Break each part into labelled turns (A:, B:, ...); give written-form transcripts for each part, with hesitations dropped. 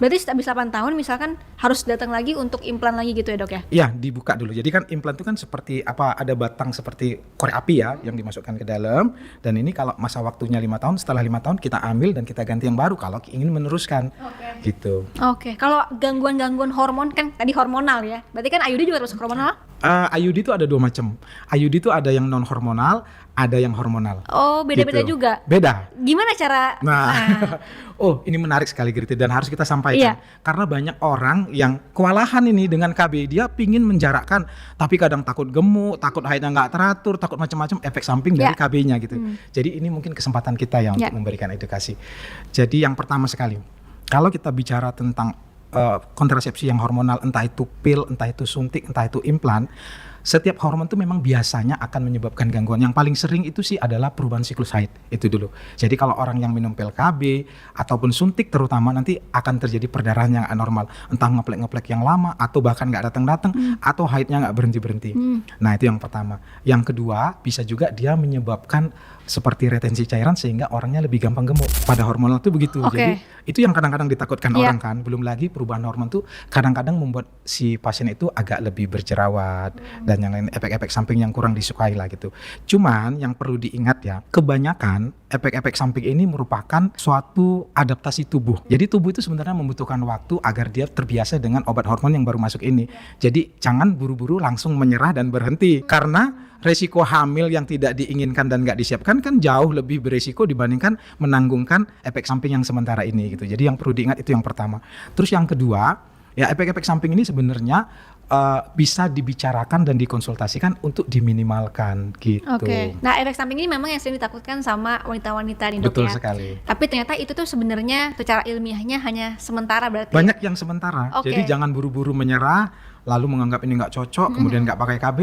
A: Berarti habis 8 tahun misalkan harus datang lagi untuk implan lagi gitu ya dok ya?
B: Iya, dibuka dulu. Jadi kan implan itu kan seperti apa, ada batang seperti korek api ya yang dimasukkan ke dalam. Dan ini kalau masa waktunya 5 tahun, setelah 5 tahun kita ambil dan kita ganti yang baru kalau ingin meneruskan. Gitu.
A: Oke, kalau gangguan-gangguan hormon kan tadi hormonal ya. Berarti kan IUD juga termasuk hormonal?
B: IUD itu ada 2 macam. IUD itu ada yang non hormonal, ada yang hormonal.
A: Oh, beda-beda
B: Gitu.
A: juga.
B: Beda.
A: Gimana cara?
B: Nah, oh ini menarik sekali Griti dan harus kita sampaikan.
A: Iya.
B: Karena banyak orang yang kewalahan ini dengan KB, dia pingin menjarakkan, tapi kadang takut gemuk, takut haidnya nggak teratur, takut macam-macam efek samping dari KB-nya gitu. Jadi ini mungkin kesempatan kita ya untuk memberikan edukasi. Jadi yang pertama sekali, kalau kita bicara tentang kontrasepsi yang hormonal, entah itu pil, entah itu suntik, entah itu implan, setiap hormon itu memang biasanya akan menyebabkan gangguan. Yang paling sering itu sih adalah perubahan siklus haid, itu dulu. Jadi kalau orang yang minum pil KB ataupun suntik terutama nanti akan terjadi perdarahan yang anormal, entah ngeplek-ngeplek yang lama atau bahkan nggak datang-datang atau haidnya nggak berhenti-berhenti. Nah itu yang pertama. Yang kedua bisa juga dia menyebabkan seperti retensi cairan sehingga orangnya lebih gampang gemuk. Pada hormonal itu begitu. Jadi itu yang kadang-kadang ditakutkan orang kan. Belum lagi perubahan hormon tuh kadang-kadang membuat si pasien itu agak lebih berjerawat dan yang lain efek-efek samping yang kurang disukai lah gitu. Cuman yang perlu diingat ya, kebanyakan efek-efek samping ini merupakan suatu adaptasi tubuh. Jadi tubuh itu sebenarnya membutuhkan waktu agar dia terbiasa dengan obat hormon yang baru masuk ini. Jadi jangan buru-buru langsung menyerah dan berhenti karena resiko hamil yang tidak diinginkan dan nggak disiapkan kan jauh lebih beresiko dibandingkan menanggungkan efek samping yang sementara ini gitu. Jadi yang perlu diingat itu yang pertama. Terus yang kedua, ya efek-efek samping ini sebenarnya bisa dibicarakan dan dikonsultasikan untuk diminimalkan gitu.
A: Oke. Nah efek samping ini memang yang sering ditakutkan sama wanita-wanita nih dok.
B: Betul
A: ya.
B: sekali.
A: Tapi ternyata itu tuh sebenarnya secara ilmiahnya hanya sementara berarti.
B: Banyak yang sementara. Jadi jangan buru-buru menyerah, lalu menganggap ini nggak cocok, kemudian nggak pakai KB.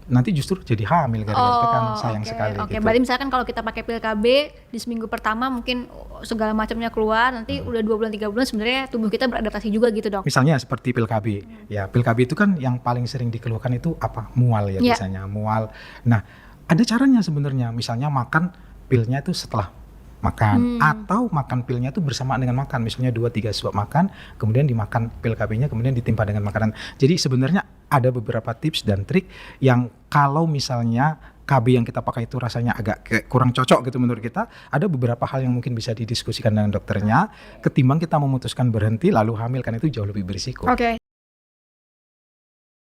B: Nanti justru jadi hamil gara-gara itu kan sayang sekali.
A: Oke,
B: gitu.
A: berarti misalkan kalau kita pakai pil KB di seminggu pertama mungkin segala macamnya keluar, nanti udah 2 bulan 3 bulan sebenarnya tubuh kita beradaptasi juga gitu dok.
B: Misalnya seperti pil KB. Ya, pil KB itu kan yang paling sering dikeluhkan itu apa? Mual ya biasanya, mual. Nah, ada caranya sebenarnya. Misalnya makan pilnya itu setelah makan atau makan pilnya itu bersamaan dengan makan, misalnya 2-3 suap makan kemudian dimakan pil KB-nya kemudian ditimpa dengan makanan. Jadi sebenarnya ada beberapa tips dan trik yang kalau misalnya KB yang kita pakai itu rasanya agak kurang cocok gitu menurut kita, ada beberapa hal yang mungkin bisa didiskusikan dengan dokternya ketimbang kita memutuskan berhenti lalu hamil, kan itu jauh lebih berisiko.
A: Oke.